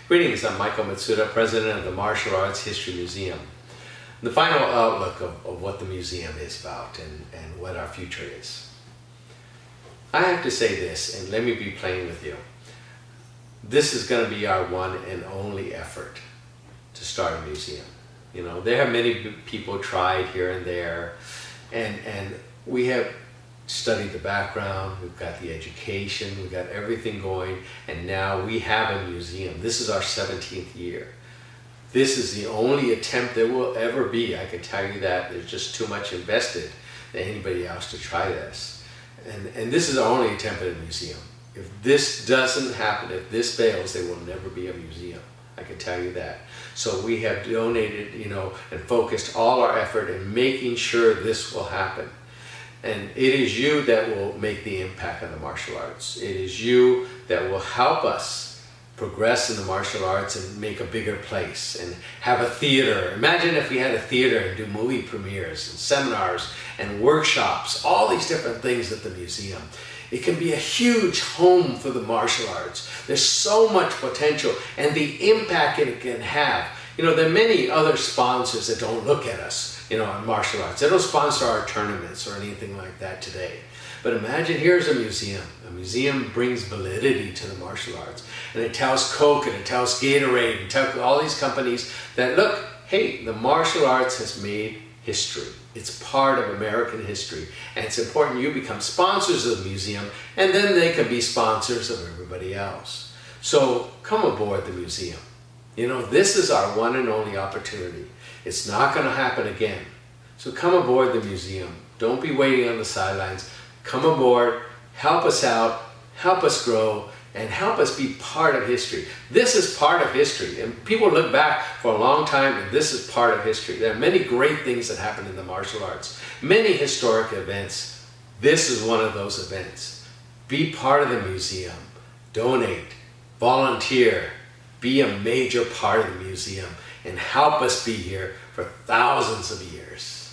Greetings, I'm Michael Matsuda, President of the Martial Arts History Museum. The final outlook of what the museum is about and what our future is. I have to say this, and let me be plain with you. This is going to be our one and only effort to start a museum. You know, there have many people tried here and there, and we have studied the background, we've got the education, we've got everything going, and now we have a museum. This is our 17th year. This is the only attempt there will ever be. I can tell you that. There's just too much invested in anybody else to try this. And this is our only attempt at a museum. If this doesn't happen, if this fails, there will never be a museum. I can tell you that. So we have donated, and focused all our effort in making sure this will happen. And it is you that will make the impact on the martial arts. It is you that will help us progress in the martial arts and make a bigger place and have a theater. Imagine if we had a theater and do movie premieres and seminars and workshops, all these different things at the museum. It can be a huge home for the martial arts. There's so much potential and the impact it can have. There are many other sponsors that don't look at us, in martial arts. They don't sponsor our tournaments or anything like that today. But imagine here's a museum. A museum brings validity to the martial arts. And it tells Coke and it tells Gatorade and tells all these companies that, look, hey, the martial arts has made history. It's part of American history. And it's important you become sponsors of the museum, and then they can be sponsors of everybody else. So come aboard the museum. This is our one and only opportunity. It's not going to happen again. So come aboard the museum. Don't be waiting on the sidelines. Come aboard, help us out, help us grow, and help us be part of history. This is part of history. And people look back for a long time, and this is part of history. There are many great things that happen in the martial arts. Many historic events. This is one of those events. Be part of the museum. Donate. Volunteer. Be a major part of the museum and help us be here for thousands of years.